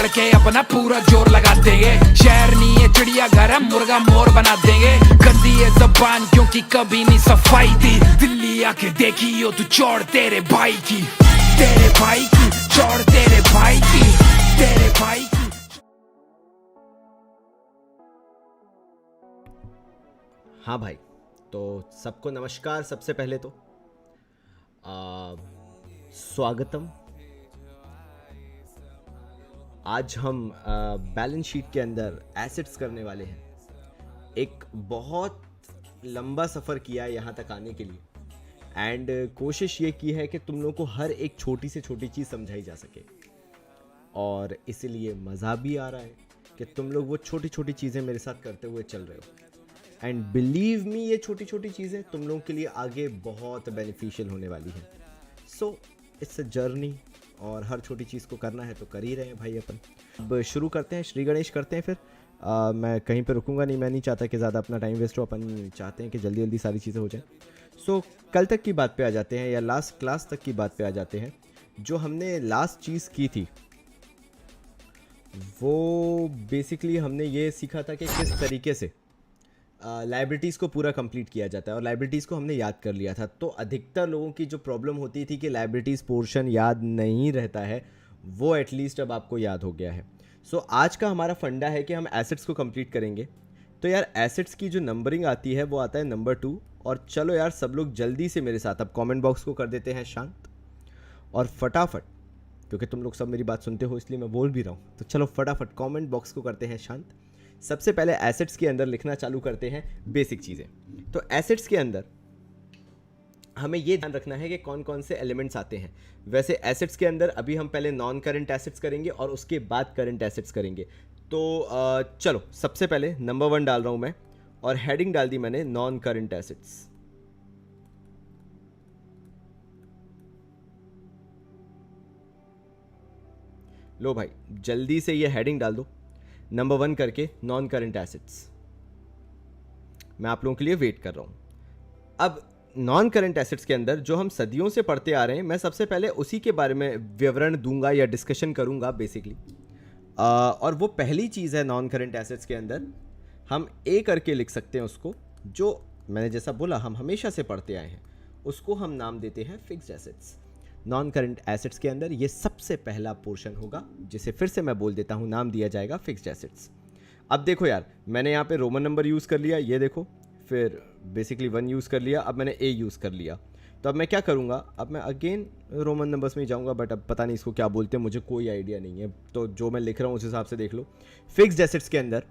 लड़के अपना पूरा जोर लगा देंगे। शहर नहीं है चिड़िया घर है, मुर्गा मोर बना देंगे। गंदी है जबान क्योंकि कभी नहीं सफाई थी। दिल्ली आके देखी हो तू चौड़ तेरे भाई की, तेरे भाई की चौड़ तेरे भाई की, तेरे भाई की। हाँ भाई, तो सबको नमस्कार। सबसे पहले तो स्वागतम। आज हम बैलेंस शीट के अंदर एसेट्स करने वाले हैं। एक बहुत लंबा सफ़र किया है यहाँ तक आने के लिए एंड कोशिश ये की है कि तुम लोगों को हर एक छोटी से छोटी चीज़ समझाई जा सके, और इसीलिए मज़ा भी आ रहा है कि तुम लोग वो छोटी छोटी चीज़ें मेरे साथ करते हुए चल रहे हो। एंड बिलीव मी, ये छोटी छोटी चीज़ें तुम लोगों के लिए आगे बहुत बेनिफिशियल होने वाली हैं। सो इट्स अ जर्नी, और हर छोटी चीज़ को करना है तो कर ही रहे हैं भाई अपन। अब शुरू करते हैं, श्री गणेश करते हैं। फिर मैं कहीं पे रुकूंगा नहीं, मैं नहीं चाहता कि ज़्यादा अपना टाइम वेस्ट हो। अपन चाहते हैं कि जल्दी जल्दी सारी चीज़ें हो जाएं। सो कल तक की बात पे आ जाते हैं, या लास्ट क्लास तक की बात पे आ जाते हैं। जो हमने लास्ट चीज़ की थी वो बेसिकली हमने ये सीखा था कि किस तरीके से लाइब्रेटीज़ को पूरा कंप्लीट किया जाता है, और लाइब्रेटीज़ को हमने याद कर लिया था। तो अधिकतर लोगों की जो प्रॉब्लम होती थी कि लाइब्रेटीज़ पोर्शन याद नहीं रहता है, वो एटलीस्ट अब आपको याद हो गया है। सो आज का हमारा फंडा है कि हम एसेट्स को कंप्लीट करेंगे। तो यार एसेट्स की जो नंबरिंग आती है वो आता है नंबर 2। और चलो यार सब लोग जल्दी से मेरे साथ अब कॉमेंट बॉक्स को कर देते हैं शांत, और फटाफट, क्योंकि तुम लोग सब मेरी बात सुनते हो इसलिए मैं बोल भी रहा हूँ, तो चलो फटाफट कॉमेंट बॉक्स को करते हैं शांत। सबसे पहले एसेट्स के अंदर लिखना चालू करते हैं बेसिक चीज़ें। तो एसेट्स के अंदर हमें ये ध्यान रखना है कि कौन कौन से एलिमेंट्स आते हैं। वैसे एसेट्स के अंदर अभी हम पहले नॉन करंट एसेट्स करेंगे और उसके बाद करंट एसेट्स करेंगे। तो चलो सबसे पहले नंबर 1 डाल रहा हूँ मैं, और हेडिंग डाल दी मैंने नॉन करंट एसेट्स। लो भाई जल्दी से ये हेडिंग डाल दो, नंबर 1 करके नॉन करंट एसेट्स। मैं आप लोगों के लिए वेट कर रहा हूं। अब नॉन करंट एसेट्स के अंदर जो हम सदियों से पढ़ते आ रहे हैं, मैं सबसे पहले उसी के बारे में विवरण दूंगा या डिस्कशन करूंगा बेसिकली। और वो पहली चीज़ है नॉन करंट एसेट्स के अंदर, हम ए करके लिख सकते हैं उसको। जो मैंने जैसा बोला हम हमेशा से पढ़ते आए हैं, उसको हम नाम देते हैं fixed assets. Non current assets के अंदर ये सबसे पहला पोर्शन होगा, जिसे फिर से मैं बोल देता हूँ, नाम दिया जाएगा फिक्स्ड एसेट्स। अब देखो यार, मैंने यहाँ पे रोमन नंबर यूज़ कर लिया, ये देखो, फिर बेसिकली 1 यूज़ कर लिया, अब मैंने ए यूज़ कर लिया। तो अब मैं क्या करूँगा, अब मैं अगेन रोमन नंबर्स में ही जाऊँगा, बट अब पता नहीं इसको क्या बोलते हैं, मुझे कोई आइडिया नहीं है। तो जो मैं लिख रहा हूँ उस हिसाब से देख लो। फिक्स्ड एसेट्स के अंदर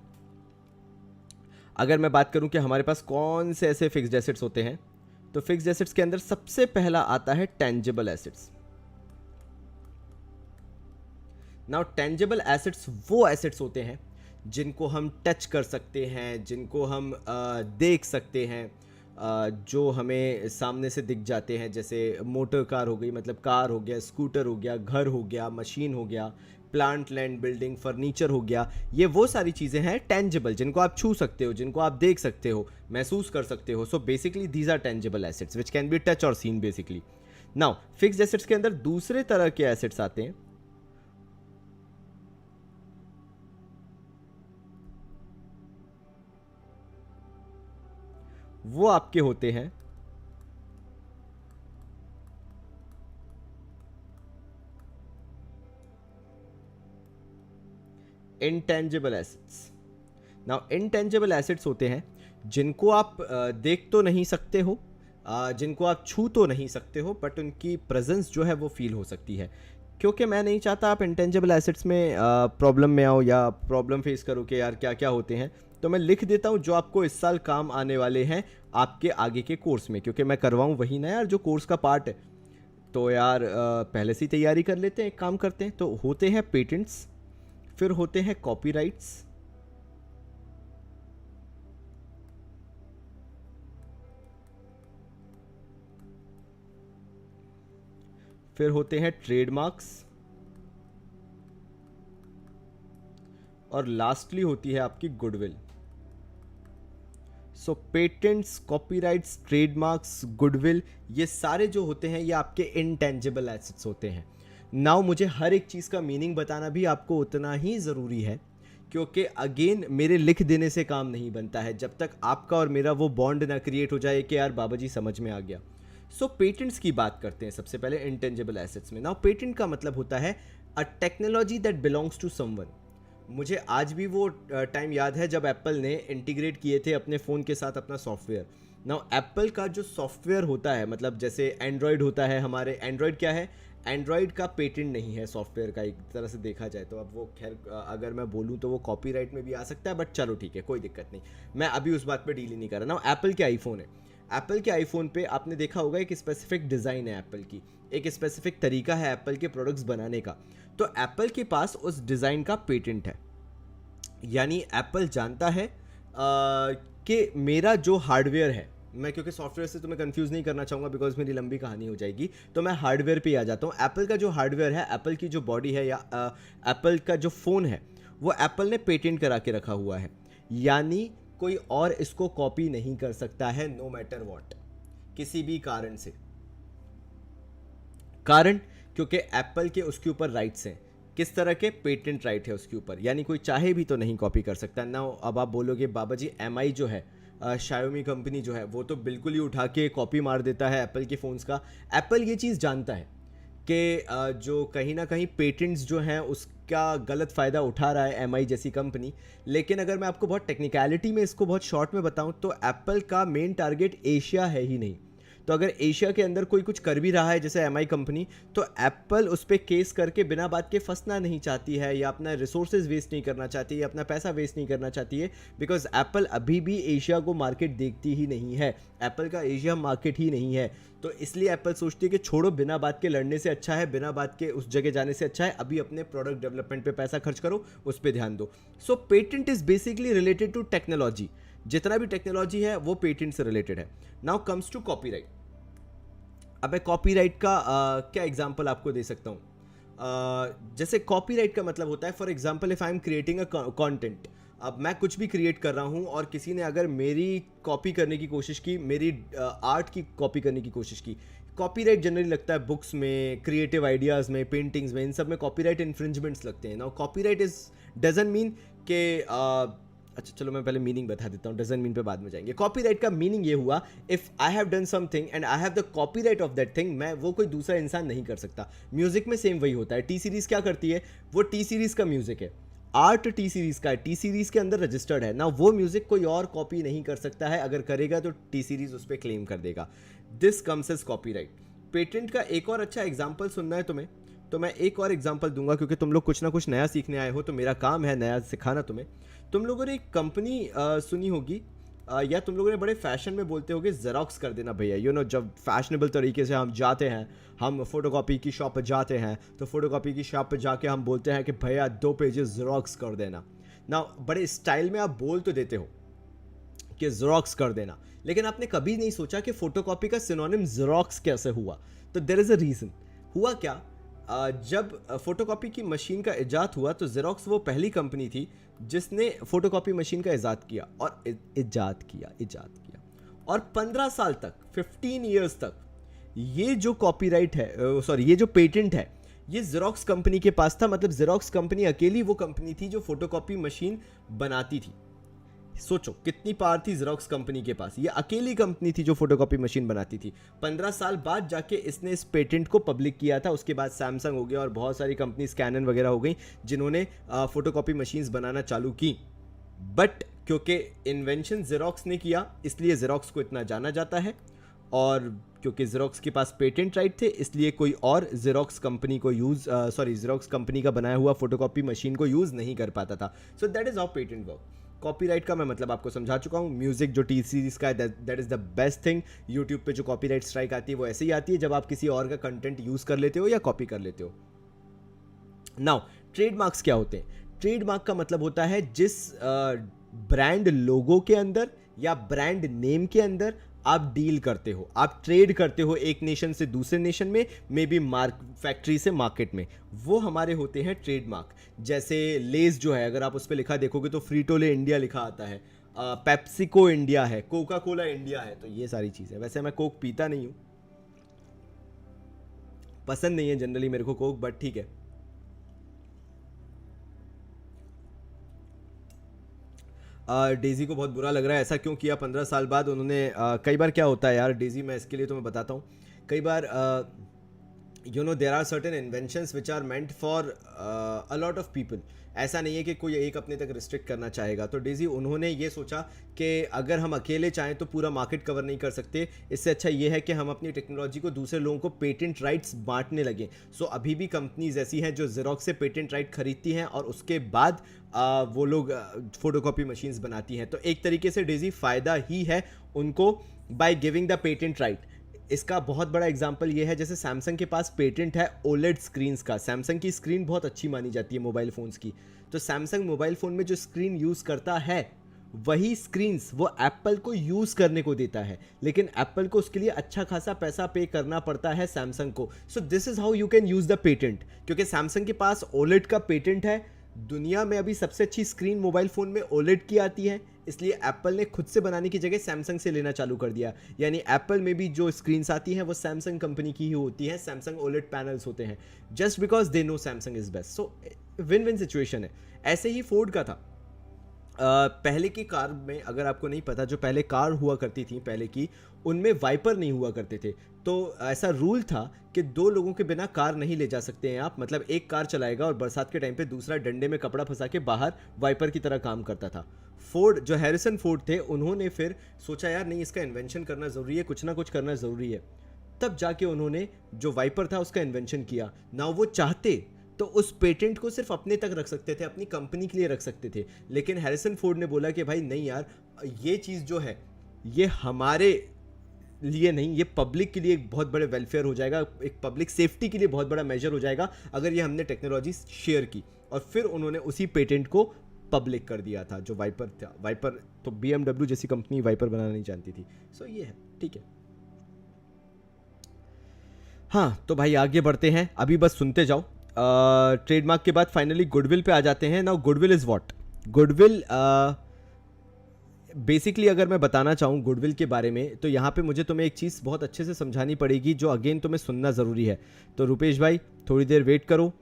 अगर मैं बात करूँ कि हमारे पास कौन से ऐसे फिक्स्ड एसेट्स होते हैं, तो फिक्स्ड एसेट्स के अंदर सबसे पहला आता है tangible assets. Now tangible assets वो एसेट्स होते हैं जिनको हम टच कर सकते हैं, जिनको हम देख सकते हैं, जो हमें सामने से दिख जाते हैं। जैसे मोटर कार हो गई, मतलब कार हो गया, स्कूटर हो गया, घर हो गया, मशीन हो गया, प्लांट, लैंड, बिल्डिंग, फर्नीचर हो गया। ये वो सारी चीज़ें हैं टेंजिबल, जिनको आप छू सकते हो, जिनको आप देख सकते हो, महसूस कर सकते हो। So basically these are tangible assets which can be touch और seen basically. Now fixed assets के अंदर दूसरे तरह के एसेट्स आते हैं, वो आपके होते हैं intangible assets. Now intangible assets होते हैं जिनको आप देख तो नहीं सकते हो, जिनको आप छू तो नहीं सकते हो, बट उनकी प्रेजेंस जो है वो फील हो सकती है। क्योंकि मैं नहीं चाहता आप इंटेंजिबल एसेट्स में प्रॉब्लम में आओ या प्रॉब्लम फेस करो कि यार क्या क्या होते हैं, तो मैं लिख देता हूँ जो आपको इस साल काम आने वाले हैं आपके आगे के कोर्स में, क्योंकि मैं करवाऊँ वही ना यार जो कोर्स का पार्ट है। तो यार पहले से ही तैयारी कर लेते हैं, एक काम करते हैं। तो होते हैं पेटेंट्स, फिर होते हैं कॉपीराइट्स, फिर होते हैं ट्रेडमार्क्स, और लास्टली होती है आपकी गुडविल। सो पेटेंट्स, कॉपीराइट्स, ट्रेडमार्क्स, गुडविल, ये सारे जो होते हैं ये आपके इंटेंजिबल एसेट्स होते हैं। नाउ मुझे हर एक चीज़ का मीनिंग बताना भी आपको उतना ही ज़रूरी है, क्योंकि अगेन मेरे लिख देने से काम नहीं बनता है जब तक आपका और मेरा वो बॉन्ड ना क्रिएट हो जाए कि यार बाबा जी समझ में आ गया। सो पेटेंट्स की बात करते हैं सबसे पहले इंटेंजिबल एसेट्स में। नाउ पेटेंट का मतलब होता है a technology that belongs to someone. मुझे आज भी वो टाइम याद है जब एप्पल ने इंटीग्रेट किए थे अपने फ़ोन के साथ अपना सॉफ्टवेयर। नाउ एप्पल का जो सॉफ्टवेयर होता है, मतलब जैसे एंड्रॉयड होता है, हमारे एंड्रॉयड क्या है, एंड्रॉयड का पेटेंट नहीं है सॉफ्टवेयर का एक तरह से देखा जाए तो। अब वो खैर अगर मैं बोलूँ तो वो कॉपीराइट में भी आ सकता है, बट चलो ठीक है, कोई दिक्कत नहीं, मैं अभी उस बात पे डील ही नहीं कर रहा ना। एप्पल के आईफोन है, एप्पल के आईफोन पे आपने देखा होगा एक स्पेसिफिक डिज़ाइन है एप्पल की, एक स्पेसिफिक तरीका है एप्पल के प्रोडक्ट्स बनाने का। तो एप्पल के पास उस डिज़ाइन का पेटेंट है, यानी एप्पल जानता है कि मेरा जो हार्डवेयर है, मैं क्योंकि सॉफ्टवेयर से तुम्हें कंफ्यूज नहीं करना चाहूँगा बिकॉज मेरी लंबी कहानी हो जाएगी, तो मैं हार्डवेयर पे आ जाता हूँ। एप्पल का जो हार्डवेयर है, एप्पल की जो बॉडी है या एप्पल का जो फ़ोन है, वो एप्पल ने पेटेंट करा के रखा हुआ है, यानी कोई और इसको कॉपी नहीं कर सकता है, नो मैटर वॉट, किसी भी कारण से। कारण क्योंकि एप्पल के उसके ऊपर राइट्स हैं, किस तरह के, पेटेंट राइट है उसके ऊपर, यानी कोई चाहे भी तो नहीं कॉपी कर सकता ना। अब आप बोलोगे बाबा जी एमआई जो है, शायोमी कंपनी जो है, वो तो बिल्कुल ही उठा के कॉपी मार देता है एप्पल के फ़ोन्स का। एप्पल ये चीज़ जानता है कि जो कहीं ना कहीं पेटेंट्स जो हैं उसका गलत फ़ायदा उठा रहा है एमआई जैसी कंपनी। लेकिन अगर मैं आपको बहुत टेक्निकलिटी में इसको बहुत शॉर्ट में बताऊं तो एप्पल का मेन टारगेट एशिया है ही नहीं। तो अगर एशिया के अंदर कोई कुछ कर भी रहा है जैसे एमआई कंपनी, तो एप्पल उस पर केस करके बिना बात के फंसना नहीं चाहती है, या अपना रिसोर्सेज वेस्ट नहीं करना चाहती है, या अपना पैसा वेस्ट नहीं करना चाहती है, बिकॉज एप्पल अभी भी एशिया को मार्केट देखती ही नहीं है, एप्पल का एशिया मार्केट ही नहीं है। तो इसलिए एप्पल सोचती है कि छोड़ो, बिना बात के लड़ने से अच्छा है, बिना बात के उस जगह जाने से अच्छा है, अभी अपने प्रोडक्ट डेवलपमेंट पे पैसा खर्च करो, उस पर ध्यान दो। So patent is basically related to technology, जितना भी टेक्नोलॉजी है वो पेटेंट से रिलेटेड है। Now comes to copyright. अब मैं कॉपीराइट का क्या एग्जांपल आपको दे सकता हूँ। जैसे कॉपीराइट का मतलब होता है, for example if I am creating a content, अब मैं कुछ भी क्रिएट कर रहा हूँ और किसी ने अगर मेरी कॉपी करने की कोशिश की, मेरी आर्ट की कॉपी करने की कोशिश की, कॉपीराइट जनरली लगता है बुक्स में, क्रिएटिव आइडियाज़ में, पेंटिंग्स में, इन सब में कॉपीराइट इन्फ्रिंजमेंट्स लगते हैं। Now copyright is doesn't mean के अच्छा चलो मैं पहले मीनिंग बता देता हूँ, डजंट मीन पे बाद में जाएंगे। कॉपीराइट का मीनिंग ये हुआ, if I have done something and I have the copyright of that thing, मैं वो कोई दूसरा इंसान नहीं कर सकता। म्यूजिक में सेम वही होता है। टी सीरीज़ क्या करती है, वो टी सीरीज़ का म्यूजिक है, आर्ट टी सीरीज़ का है, टी सीरीज़ के अंदर रजिस्टर्ड है ना, वो म्यूजिक कोई और कॉपी नहीं कर सकता है, अगर करेगा तो टी सीरीज़ उस पर क्लेम कर देगा। This comes as copyright. Patent का एक और अच्छा एग्जाम्पल सुनना है तुम्हें, तो मैं एक और एग्जांपल दूंगा, क्योंकि तुम लोग कुछ ना कुछ नया सीखने आए हो, तो मेरा काम है नया सिखाना तुम्हें। तुम लोगों ने एक कंपनी सुनी होगी, या तुम लोगों ने बड़े फैशन में बोलते होगे जेरोक्स कर देना भैया। यू नो, जब फैशनेबल तरीके से हम जाते हैं, हम फोटोकॉपी की शॉप पर जाते हैं, तो फोटोकॉपी की शॉप पर जाके हम बोलते हैं कि भैया 2 पेजेस जेरोक्स कर देना ना। बड़े स्टाइल में आप बोल तो देते हो कि जेरोक्स कर देना, लेकिन आपने कभी नहीं सोचा कि फोटोकॉपी का सिनोनिम जेरोक्स कैसे हुआ। तो देयर इज़ अ रीज़न। हुआ क्या, जब फोटोकॉपी की मशीन का इजाद हुआ, तो जेरोक्स वो पहली कंपनी थी जिसने फोटोकॉपी मशीन का इजाद किया और इजाद किया और 15 साल तक, 15 इयर्स तक ये जो कॉपीराइट है, सॉरी ये जो पेटेंट है, ये जेरोक्स कंपनी के पास था। मतलब जेरोक्स कंपनी अकेली वो कंपनी थी जो फोटोकॉपी मशीन बनाती थी। सोचो कितनी पावर थी जेरोक्स कंपनी के पास, ये अकेली कंपनी थी जो फोटोकॉपी मशीन बनाती थी। 15 साल बाद जाके इसने इस पेटेंट को पब्लिक किया था। उसके बाद सैमसंग हो गया और बहुत सारी कंपनी, कैनन वगैरह हो गई, जिन्होंने फोटोकॉपी मशीन्स बनाना चालू की। बट क्योंकि इन्वेंशन जेरोक्स ने किया, इसलिए जेरोक्स को इतना जाना जाता है, और क्योंकि जेरोक्स के पास पेटेंट राइट थे, इसलिए कोई और जेरोक्स कंपनी को जेरोक्स कंपनी का बनाया हुआ फोटोकॉपी मशीन को यूज़ नहीं कर पाता था। So that is how patent work. Copyright का मैं मतलब आपको समझा चुका हूँ। म्यूजिक जो टी सीरीज का है, that is the best thing. YouTube पे जो कॉपीराइट स्ट्राइक आती है वो ऐसे ही आती है जब आप किसी और का कंटेंट यूज़ कर लेते हो या कॉपी कर लेते हो। नाउ ट्रेडमार्क्स क्या होते हैं? ट्रेडमार्क का मतलब होता है जिस ब्रांड लोगो के अंदर या ब्रांड नेम के अंदर आप डील करते हो, आप ट्रेड करते हो एक नेशन से दूसरे नेशन में, मे बी फैक्ट्री से मार्केट में, वो हमारे होते हैं ट्रेडमार्क। जैसे लेस जो है, अगर आप उस पर लिखा देखोगे तो फ्रीटोले इंडिया लिखा आता है, पेप्सिको इंडिया है, कोका कोला इंडिया है, तो ये सारी चीज़ें। वैसे मैं कोक पीता नहीं हूँ, पसंद नहीं है जनरली मेरे को कोक, बट ठीक है। डेजी को बहुत बुरा लग रहा है, ऐसा क्यों किया 15 साल बाद उन्होंने। कई बार क्या होता है यार डेजी, मैं इसके लिए तुम्हें बताता हूँ। कई बार you know there are certain inventions which are meant for a lot of people. ऐसा नहीं है कि कोई एक अपने तक रिस्ट्रिक्ट करना चाहेगा। तो डेजी उन्होंने ये सोचा कि अगर हम अकेले चाहें तो पूरा मार्केट कवर नहीं कर सकते, इससे अच्छा ये है कि हम अपनी टेक्नोलॉजी को दूसरे लोगों को पेटेंट राइट्स बांटने लगे। सो अभी भी कंपनीज ऐसी हैं जो जेरोक्स से पेटेंट राइट खरीदती हैं और उसके बाद वो लोग फोटोकॉपी मशीन्स बनाती हैं। तो एक तरीके से डेजी फ़ायदा ही है उनको by giving the patent right. इसका बहुत बड़ा एग्जांपल ये है, जैसे सैमसंग के पास पेटेंट है ओलेड स्क्रीन्स का। सैमसंग की स्क्रीन बहुत अच्छी मानी जाती है मोबाइल फ़ोन्स की। तो सैमसंग मोबाइल फ़ोन में जो स्क्रीन यूज़ करता है वही स्क्रीन्स वो एप्पल को यूज़ करने को देता है, लेकिन एप्पल को उसके लिए अच्छा खासा पैसा पे करना पड़ता है सैमसंग को। So this is how you can use the patent. क्योंकि सैमसंग के पास ओलेड का पेटेंट है, दुनिया में अभी सबसे अच्छी स्क्रीन मोबाइल फ़ोन में ओलेड की आती है, इसलिए एप्पल ने खुद से बनाने की जगह सैमसंग से लेना चालू कर दिया। यानी एप्पल में भी जो स्क्रीन्स आती हैं वो सैमसंग कंपनी की ही होती है, सैमसंग ओलेड पैनल्स होते हैं, just because they know Samsung is best. So win win situation है। ऐसे ही फोर्ड का था। पहले की कार में, अगर आपको नहीं पता, जो पहले कार हुआ करती थी पहले की, उनमें वाइपर नहीं हुआ करते थे। तो ऐसा रूल था कि 2 लोगों के बिना कार नहीं ले जा सकते हैं आप। मतलब एक कार चलाएगा और बरसात के टाइम पे दूसरा डंडे में कपड़ा फंसा के बाहर वाइपर की तरह काम करता था। फोर्ड, जो हैरिसन फोर्ड थे, उन्होंने फिर सोचा यार नहीं, इसका इन्वेंशन करना ज़रूरी है, कुछ ना कुछ करना ज़रूरी है। तब जाके उन्होंने जो वाइपर था उसका इन्वेंशन किया ना। वो चाहते तो उस पेटेंट को सिर्फ अपने तक रख सकते थे, अपनी कंपनी के लिए रख सकते थे, लेकिन हैरिसन फोर्ड ने बोला कि भाई नहीं यार, ये चीज़ जो है ये हमारे लिए नहीं, ये पब्लिक के लिए एक बहुत बड़े वेलफेयर हो जाएगा, एक पब्लिक सेफ्टी के लिए बहुत बड़ा मेजर हो जाएगा अगर ये हमने टेक्नोलॉजी शेयर की। और फिर उन्होंने उसी पेटेंट को पब्लिक कर दिया था, जो वाइपर था। वाइपर तो BMW जैसी कंपनी वाइपर बनाना नहीं जानती थी। सो ये है, ठीक है। हाँ तो भाई आगे बढ़ते हैं, अभी बस सुनते जाओ। ट्रेडमार्क के बाद फाइनली गुडविल पे आ जाते हैं। Now goodwill is what? Goodwill basically अगर मैं बताना चाहूँ गुडविल के बारे में, तो यहाँ पे मुझे तुम्हें एक चीज़ बहुत अच्छे से समझानी पड़ेगी, जो अगेन तुम्हें सुनना ज़रूरी है। तो रुपेश भाई थोड़ी देर वेट करो,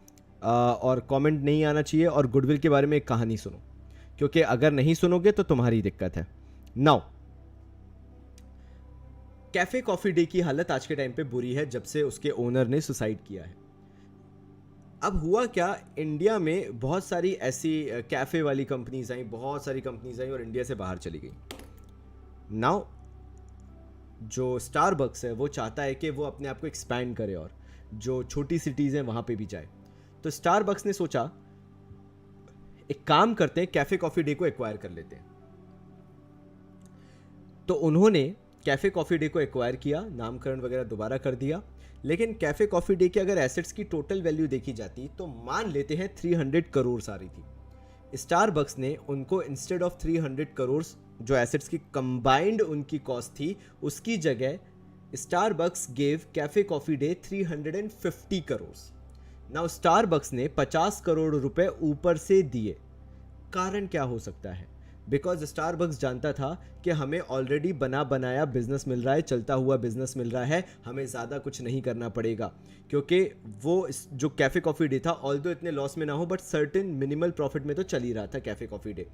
और कमेंट नहीं आना चाहिए, और गुडविल के बारे में एक कहानी सुनो, क्योंकि अगर नहीं सुनोगे तो तुम्हारी दिक्कत है। नाउ कैफ़े कॉफ़ी डे की हालत आज के टाइम पे बुरी है, जब से उसके ओनर ने सुसाइड किया है। अब हुआ क्या, इंडिया में बहुत सारी ऐसी कैफ़े वाली कंपनीज आई, बहुत सारी कंपनीज आई और इंडिया से बाहर चली गई। नाउ जो स्टारबक्स है वो चाहता है कि वो अपने आप को एक्सपैंड करे और जो छोटी सिटीज़ हैं वहाँ पे भी जाए। तो स्टारबक्स ने सोचा एक काम करते हैं, कैफ़े कॉफ़ी डे को एक्वायर कर लेते हैं। तो उन्होंने कैफ़े कॉफ़ी डे को एक्वायर किया, नामकरण वगैरह दोबारा कर दिया। लेकिन कैफ़े कॉफ़ी डे के अगर एसेट्स की टोटल वैल्यू देखी जाती तो मान लेते हैं 300 करोड़ आ रही थी। स्टारबक्स ने उनको इंस्टेड ऑफ 300 करोड़ जो एसेट्स की कंबाइंड उनकी कॉस्ट थी, उसकी जगह Starbucks gave cafe coffee day 350 crore. Now Starbucks ने 50 करोड़ रुपए ऊपर से दिए। कारण क्या हो सकता है? बिकॉज स्टारबक्स जानता था कि हमें ऑलरेडी बना बनाया बिजनेस मिल रहा है, चलता हुआ बिजनेस मिल रहा है, हमें ज़्यादा कुछ नहीं करना पड़ेगा। क्योंकि वो जो कैफ़े कॉफ़ी डे था, ऑल्दो इतने लॉस में ना हो बट सर्टेन मिनिमल प्रॉफिट में तो चल ही रहा था कैफ़े कॉफ़ी डे।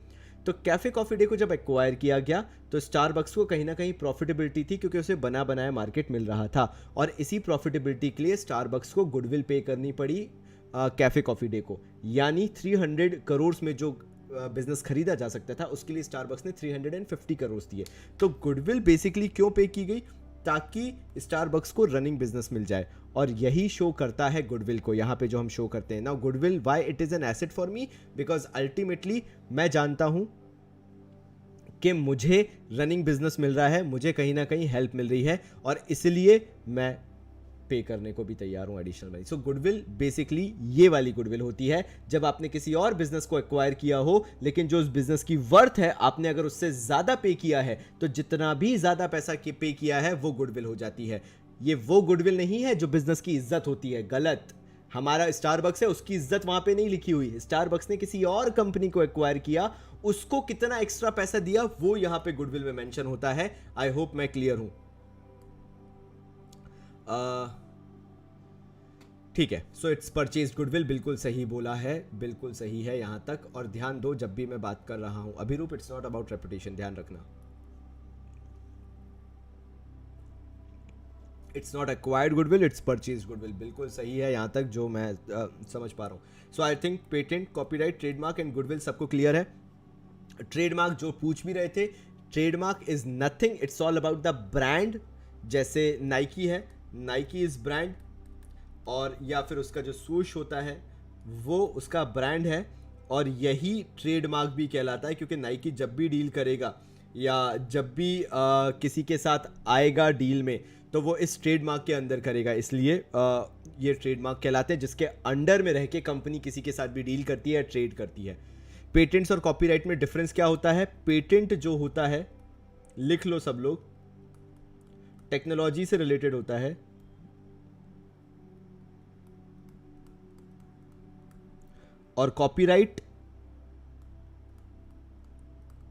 तो कैफ़े कॉफ़ी डे को जब एक्वायर किया गया तो स्टारबक्स को कहीं ना कहीं प्रॉफिटेबिलिटी थी, क्योंकि उसे बना बनाया मार्केट मिल रहा था, और इसी प्रॉफिटेबिलिटी के लिए स्टारबक्स को गुडविल पे करनी पड़ी कैफ़े कॉफ़ी डे को। यानी 300 करोड़ में जो बिजनेस खरीदा जा सकता था उसके लिए स्टारबक्स ने 350 करोड़ दिए। तो गुडविल बेसिकली क्यों पे की गई? ताकि स्टारबक्स को रनिंग बिजनेस मिल जाए, और यही शो करता है गुडविल को यहाँ पे जो हम शो करते हैं। Now goodwill, why it is an asset for me? Because ultimately मैं जानता हूं कि मुझे रनिंग बिजनेस मिल रहा है, मुझे कहीं ना कहीं हेल्प मिल रही है, और इसलिए मैं पे करने को भी तैयार हूं एडिशनल मनी। सो गुडविल बेसिकली ये वाली गुडविल होती है जब आपने किसी और बिजनेस को एक्वायर किया हो, लेकिन जो उस बिजनेस की वर्थ है आपने अगर उससे ज्यादा पे किया है, तो जितना भी ज्यादा पैसा पे किया है वो गुडविल हो जाती है। ये वो गुडविल नहीं है जो बिजनेस की इज्जत होती है, गलत। हमारा स्टारबक्स है, उसकी इज्जत वहां पे नहीं लिखी हुई। स्टारबक्स ने किसी और कंपनी को एक्वायर किया, उसको कितना एक्स्ट्रा पैसा दिया वो यहां पे गुडविल में मेंशन होता है। आई होप मैं क्लियर हूं। ठीक है, सो इट्स परचेज गुडविल, बिल्कुल सही बोला है, बिल्कुल सही है यहाँ तक। और ध्यान दो जब भी मैं बात कर रहा हूँ Abhirup, it's not about reputation, ध्यान रखना। It's not acquired goodwill, it's purchase goodwill, बिल्कुल सही है यहाँ तक जो मैं समझ पा रहा हूँ। So I think patent, copyright, trademark and goodwill सबको क्लियर है। ट्रेडमार्क जो पूछ भी रहे थे, trademark is nothing, it's all about the brand. जैसे नाइकी है, नाइकी इज ब्रांड, और या फिर उसका जो swoosh होता है वो उसका ब्रांड है, और यही ट्रेडमार्क भी कहलाता है। क्योंकि नाइकी जब भी डील करेगा या जब भी किसी के साथ आएगा डील में, तो वो इस ट्रेडमार्क के अंदर करेगा, इसलिए ये ट्रेडमार्क कहलाते हैं, जिसके अंडर में रह के कंपनी किसी के साथ भी डील करती है, ट्रेड करती है। पेटेंट्स और कॉपीराइट में डिफरेंस क्या होता है? पेटेंट जो होता है, लिख लो सब लोग, टेक्नोलॉजी से रिलेटेड होता है, और कॉपीराइट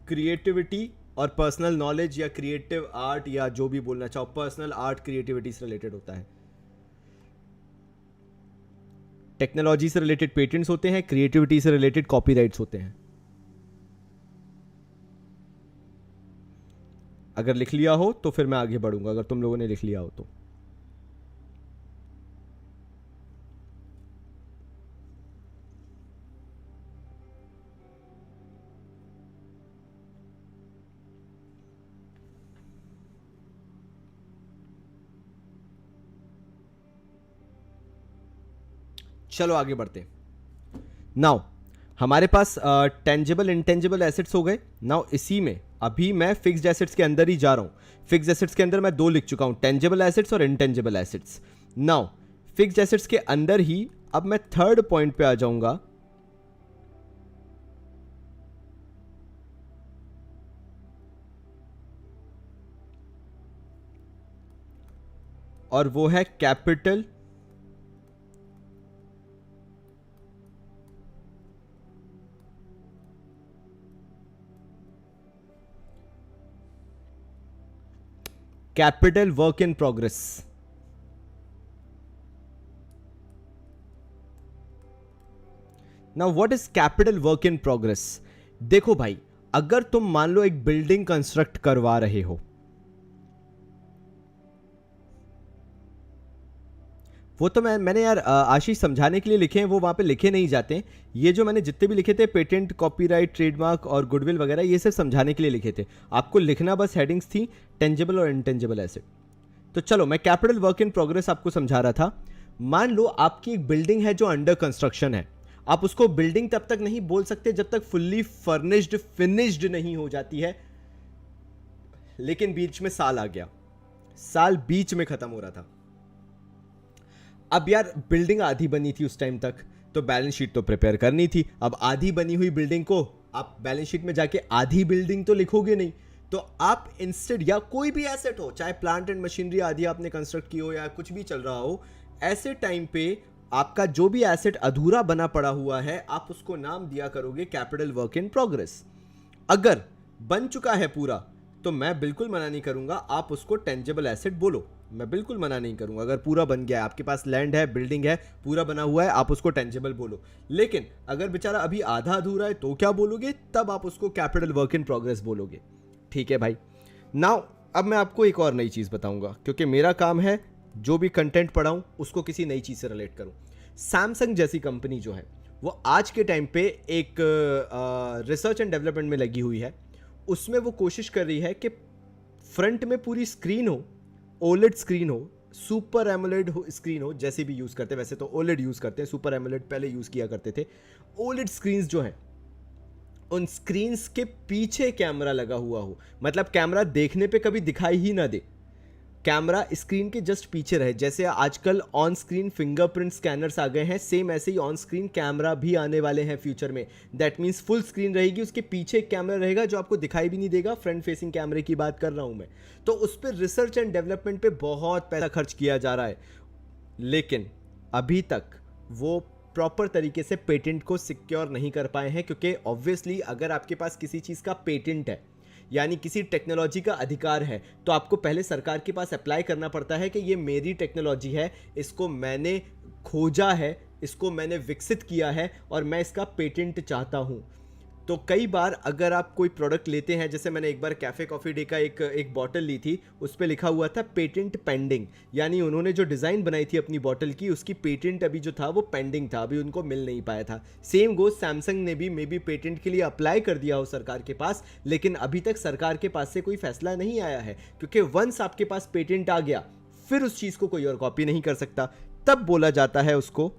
क्रिएटिविटी और पर्सनल नॉलेज या क्रिएटिव आर्ट, या जो भी बोलना चाहो, पर्सनल आर्ट क्रिएटिविटी से रिलेटेड होता है। टेक्नोलॉजी से रिलेटेड पेटेंट्स होते हैं, क्रिएटिविटी से रिलेटेड कॉपीराइट्स होते हैं। अगर लिख लिया हो तो फिर मैं आगे बढ़ूंगा, अगर तुम लोगों ने लिख लिया हो तो। चलो आगे बढ़ते। नाउ हमारे पास टेंजिबल इंटेंजिबल एसेट्स हो गए। नाउ इसी में अभी मैं फिक्स्ड एसेट्स के अंदर ही जा रहा हूं। फिक्स्ड एसेट्स के अंदर मैं दो लिख चुका हूं, टेंजिबल एसेट्स और intangible assets. Now fixed assets के अंदर ही अब मैं थर्ड पॉइंट पे आ जाऊंगा, और वो है capital capital work in progress. Now what is capital work in progress? देखो भाई, अगर तुम मान लो एक बिल्डिंग कंस्ट्रक्ट करवा रहे हो, वो तो मैंने यार आशीष समझाने के लिए लिखे हैं, वो वहां पे लिखे नहीं जाते। ये जो मैंने जितने भी लिखे थे, पेटेंट, कॉपीराइट, ट्रेडमार्क और गुडविल वगैरह, ये सिर्फ समझाने के लिए लिखे थे। आपको लिखना बस हेडिंग्स थी, टेंजिबल और इंटेंजिबल एसेट। तो चलो मैं कैपिटल वर्क इन प्रोग्रेस आपको समझा रहा था। मान लो आपकी एक बिल्डिंग है जो अंडर कंस्ट्रक्शन है। आप उसको बिल्डिंग तब तक नहीं बोल सकते जब तक फुल्ली फर्निश्ड, फिनिश्ड नहीं हो जाती है। लेकिन बीच में साल आ गया, साल बीच में खत्म हो रहा था। अब यार बिल्डिंग आधी बनी थी उस टाइम तक, तो बैलेंस शीट तो प्रिपेयर करनी थी। अब आधी बनी हुई बिल्डिंग को आप बैलेंस शीट में जाके आधी बिल्डिंग तो लिखोगे नहीं, तो आप इंस्टेड, या कोई भी एसेट हो, चाहे प्लांट एंड मशीनरी आदि आपने कंस्ट्रक्ट की हो या कुछ भी चल रहा हो, ऐसे टाइम पे आपका जो भी एसेट अधूरा बना पड़ा हुआ है, आप उसको नाम दिया करोगे कैपिटल वर्क इन प्रोग्रेस। अगर बन चुका है पूरा, तो मैं बिल्कुल मना नहीं करूंगा आप उसको टेंजिबल एसेट बोलो, मैं बिल्कुल मना नहीं करूंगा। अगर पूरा बन गया है, आपके पास लैंड है, बिल्डिंग है, पूरा बना हुआ है, आप उसको टेंजिबल बोलो। लेकिन अगर बेचारा अभी आधा अधूरा है तो क्या बोलोगे? तब आप उसको कैपिटल वर्क इन प्रोग्रेस बोलोगे। ठीक है भाई। नाउ अब मैं आपको एक और नई चीज बताऊंगा, क्योंकि मेरा काम है जो भी कंटेंट पढ़ाऊं उसको किसी नई चीज से रिलेट करूं। सैमसंग जैसी कंपनी जो है, वो आज के टाइम पे एक रिसर्च एंड डेवलपमेंट में लगी हुई है। उसमें वो कोशिश कर रही है कि फ्रंट में पूरी स्क्रीन हो, ओलेड स्क्रीन हो, सुपर एमोलेड स्क्रीन हो, जैसे भी यूज करते हैं, वैसे तो ओलेड यूज करते हैं, सुपर एमोलेड पहले यूज किया करते थे। ओलेड स्क्रीन्स जो हैं, उन स्क्रीन्स के पीछे कैमरा लगा हुआ हो, मतलब कैमरा देखने पे कभी दिखाई ही ना दे, कैमरा स्क्रीन के जस्ट पीछे रहे। जैसे आजकल ऑन स्क्रीन फिंगरप्रिंट स्कैनर्स आ गए हैं, सेम ऐसे ही ऑन स्क्रीन कैमरा भी आने वाले हैं फ्यूचर में। दैट मीन्स फुल स्क्रीन रहेगी, उसके पीछे एक कैमरा रहेगा जो आपको दिखाई भी नहीं देगा। फ्रंट फेसिंग कैमरे की बात कर रहा हूं मैं। तो उस पर रिसर्च एंड डेवलपमेंट पे बहुत पैसा खर्च किया जा रहा है, लेकिन अभी तक वो प्रॉपर तरीके से पेटेंट को सिक्योर नहीं कर पाए हैं। क्योंकि ऑब्वियसली अगर आपके पास किसी चीज़ का पेटेंट है, यानी किसी टेक्नोलॉजी का अधिकार है, तो आपको पहले सरकार के पास अप्लाई करना पड़ता है कि ये मेरी टेक्नोलॉजी है, इसको मैंने खोजा है, इसको मैंने विकसित किया है और मैं इसका पेटेंट चाहता हूं। तो कई बार अगर आप कोई प्रोडक्ट लेते हैं, जैसे मैंने एक बार कैफ़े कॉफ़ी डे का एक बॉटल ली थी, उस पे लिखा हुआ था पेटेंट पेंडिंग, यानी उन्होंने जो डिज़ाइन बनाई थी अपनी बॉटल की, उसकी पेटेंट अभी जो था वो पेंडिंग था, अभी उनको मिल नहीं पाया था। सेम गोज सैमसंग ने भी मे बी पेटेंट के लिए अप्लाई कर दिया हो सरकार के पास, लेकिन अभी तक सरकार के पास से कोई फैसला नहीं आया है, क्योंकि वंस आपके पास पेटेंट आ गया फिर उस चीज़ को कोई और कॉपी नहीं कर सकता, तब बोला जाता है उसको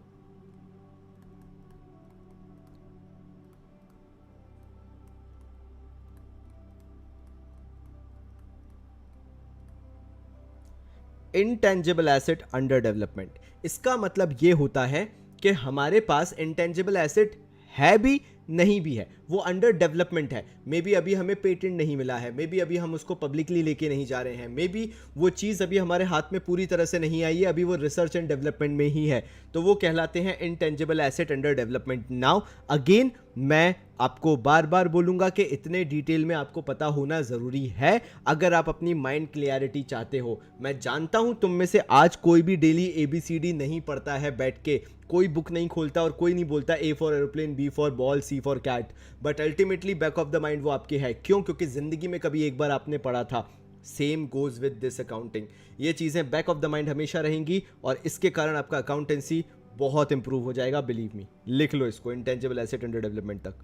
इंटेंजिबल एसेट अंडर डेवलपमेंट। इसका मतलब यह होता है कि हमारे पास इंटेंजिबल एसेट है भी नहीं भी है, वो अंडर डेवलपमेंट है। मे बी अभी हमें पेटेंट नहीं मिला है, मे बी अभी हम उसको पब्लिकली लेके नहीं जा रहे हैं, मे बी वो चीज़ अभी हमारे हाथ में पूरी तरह से नहीं आई है, अभी वो रिसर्च एंड डेवलपमेंट में ही है, तो वो कहलाते हैं intangible asset under development. Now again मैं आपको बार बार बोलूंगा कि इतने डिटेल में आपको पता होना ज़रूरी है अगर आप अपनी माइंड क्लियरिटी चाहते हो। मैं जानता हूं तुम में से आज कोई भी डेली ABCD नहीं पढ़ता है बैठ के, कोई बुक नहीं खोलता और कोई नहीं बोलता A for aeroplane, B for ball, C for cat, but ultimately back of the mind वो आपके है। क्यों? क्योंकि ज़िंदगी में कभी एक बार आपने पढ़ा था। Same goes with this accounting, ये चीज़ें बैक ऑफ द माइंड हमेशा रहेंगी और इसके कारण आपका अकाउंटेंसी बहुत इंप्रूव हो जाएगा, बिलीव मी। लिख लो इसको, इंटेंजिबल एसेट अंडर डेवलपमेंट तक।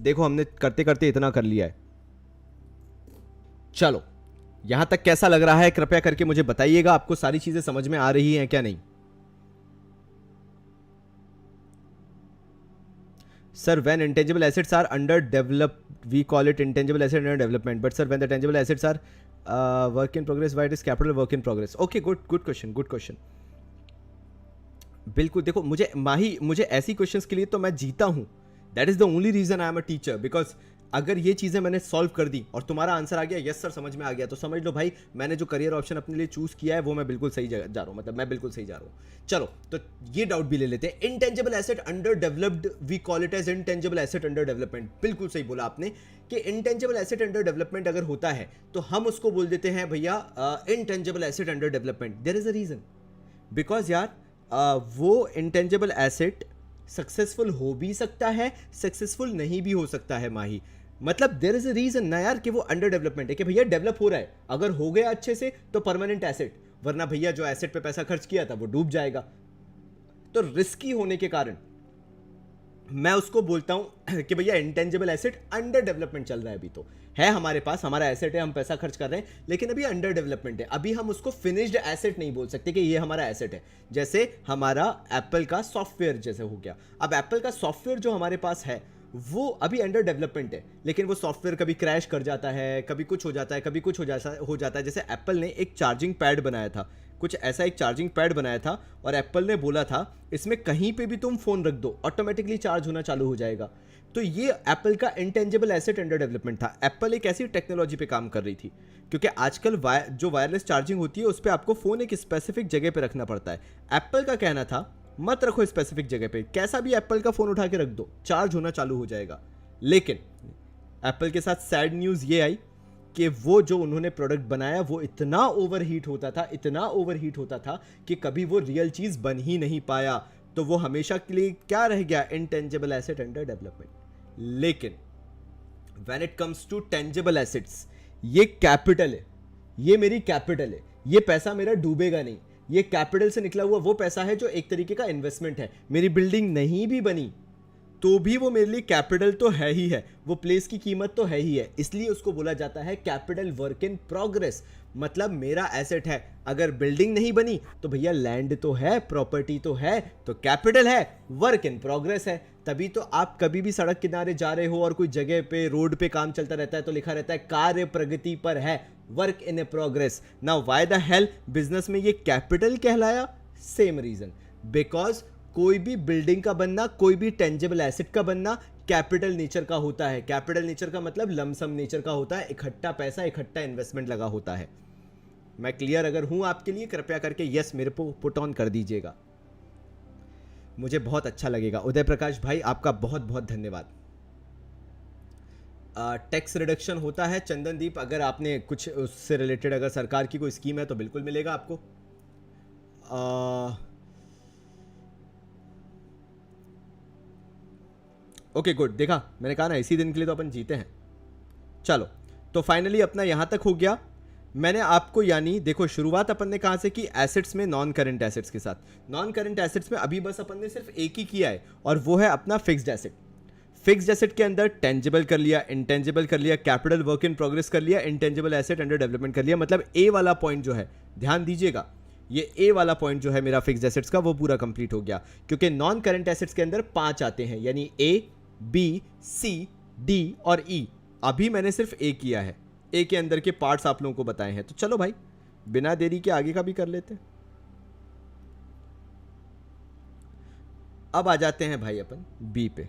देखो हमने करते करते इतना कर लिया है। चलो यहां तक कैसा लग रहा है कृपया करके मुझे बताइएगा, आपको सारी चीजें समझ में आ रही हैं क्या नहीं? Sir when intangible assets are under develop we call it intangible asset under development, but sir when the tangible assets are work in progress, why it is capital work in progress? Okay, good question, good question. बिल्कुल, देखो मुझे ऐसी questions के लिए तो मैं जीता हूं। That is the only reason I am a teacher, because अगर ये चीज़ें मैंने सॉल्व कर दी और तुम्हारा आंसर आ गया यस सर समझ में आ गया, तो समझ लो भाई मैंने जो करियर ऑप्शन अपने लिए चूज किया है वो मैं बिल्कुल सही जा रहा हूँ, मतलब मैं बिल्कुल सही जा रहा हूँ। चलो तो ये डाउट भी ले लेते हैं। Intangible asset under developed we call it as intangible asset under development. बिल्कुल सही बोला आपने कि इंटेंजिबल एसेट अंडर डेवलपमेंट अगर होता है तो हम उसको बोल देते हैं भैया intangible asset under development. There is a reason, because यार वो इंटेंजिबल एसेट सक्सेसफुल हो भी सकता है, सक्सेसफुल नहीं भी हो सकता है माही, मतलब देयर इज अ रीजन ना यार कि वो अंडर डेवलपमेंट है, कि भैया डेवलप हो रहा है, अगर हो गया अच्छे से तो परमानेंट एसेट, वरना भैया जो एसेट पे पैसा खर्च किया था वो डूब जाएगा। तो रिस्की होने के कारण मैं उसको बोलता हूं कि भैया इंटेंजिबल एसेट अंडर डेवलपमेंट चल रहा है, अभी तो है हमारे पास, हमारा एसेट है, हम पैसा खर्च कर रहे हैं, लेकिन अभी अंडर डेवलपमेंट है, अभी हम उसको फिनिश्ड एसेट नहीं बोल सकते कि ये हमारा एसेट है। जैसे हमारा एप्पल का सॉफ्टवेयर जैसे हो गया, अब एप्पल का सॉफ्टवेयर जो हमारे पास है वो अभी अंडर डेवलपमेंट है, लेकिन वो सॉफ्टवेयर कभी क्रैश कर जाता है, कभी कुछ हो जाता है, कभी कुछ हो जाता है। जैसे एप्पल ने एक चार्जिंग पैड बनाया था, कुछ ऐसा एक चार्जिंग पैड बनाया था और एप्पल ने बोला था इसमें कहीं पे भी तुम फोन रख दो ऑटोमेटिकली चार्ज होना चालू हो जाएगा। तो ये एप्पल का इंटेंजिबल एसेट अंडर डेवलपमेंट था। एप्पल एक ऐसी टेक्नोलॉजी पे काम कर रही थी, क्योंकि आजकल जो वायरलेस चार्जिंग होती है उस पर आपको फोन एक स्पेसिफिक जगह पे रखना पड़ता है। एप्पल का कहना था मत रखो स्पेसिफिक जगह पे, कैसा भी एप्पल का फोन उठा के रख दो चार्ज होना चालू हो जाएगा। लेकिन एप्पल के साथ सैड न्यूज़ ये आई कि वो जो उन्होंने प्रोडक्ट बनाया वो इतना ओवरहीट होता था, इतना ओवरहीट होता था कि कभी वो रियल चीज़ बन ही नहीं पाया। तो वो हमेशा के लिए क्या रह गया? Intangible asset under development. लेकिन when it comes to tangible assets, ये कैपिटल है, ये मेरी कैपिटल है, ये पैसा मेरा डूबेगा नहीं, ये कैपिटल से निकला हुआ वो पैसा है जो एक तरीके का इन्वेस्टमेंट है। मेरी बिल्डिंग नहीं भी बनी तो भी वो मेरे लिए कैपिटल तो है ही है, वो प्लेस की कीमत तो है ही है, इसलिए उसको बोला जाता है कैपिटल वर्क इन प्रोग्रेस। मतलब मेरा एसेट है, अगर बिल्डिंग नहीं बनी तो भैया लैंड तो है, प्रॉपर्टी तो है, तो कैपिटल है, वर्क इन प्रोग्रेस है। तभी तो आप कभी भी सड़क किनारे जा रहे हो और कोई जगह पे रोड पे काम चलता रहता है तो लिखा रहता है कार्य प्रगति पर है, work in A progress. Now why the hell business में ये कैपिटल कहलाया? सेम रीजन, बिकॉज कोई भी बिल्डिंग का बनना, कोई भी टेंजिबल एसेट का बनना कैपिटल नेचर का होता है। कैपिटल नेचर का मतलब लमसम नेचर का होता है, इकट्ठा पैसा, इकट्ठा इन्वेस्टमेंट लगा होता है। मैं क्लियर अगर हूं आपके लिए, कृपया करके यस मेरे को पुट ऑन कर दीजिएगा, मुझे बहुत अच्छा लगेगा। उदय प्रकाश भाई आपका बहुत बहुत धन्यवाद। टैक्स रिडक्शन होता है चंदनदीप, अगर आपने कुछ उससे रिलेटेड अगर सरकार की कोई स्कीम है तो बिल्कुल मिलेगा आपको। ओके गुड, देखा मैंने कहा ना इसी दिन के लिए तो अपन जीते हैं। चलो तो फाइनली अपना यहां तक हो गया। मैंने आपको यानी देखो शुरुआत अपन ने कहां से की, एसेट्स में नॉन करंट एसेट्स के साथ। नॉन करंट एसेट्स में अभी बस अपन ने सिर्फ एक ही किया है और वो है अपना फिक्स्ड एसेट। फिक्स्ड एसेट के अंदर टेंजिबल कर लिया, इंटेंजिबल कर लिया, कैपिटल वर्क इन प्रोग्रेस कर लिया, इंटेंजिबल एसेट अंडर डेवलपमेंट कर लिया। मतलब ए वाला पॉइंट जो है, ध्यान दीजिएगा, ये ए वाला पॉइंट जो है मेरा फिक्स्ड एसेट्स का, वो पूरा कंप्लीट हो गया। क्योंकि नॉन करंट एसेट्स के अंदर 5 आते हैं, यानी ए, बी, सी, डी और ई। अभी मैंने सिर्फ ए किया है, ए के अंदर के पार्ट्स आप लोगों को बताए हैं। तो चलो भाई बिना देरी के आगे का भी कर लेते हैं। अब आ जाते हैं भाई अपन बी पे,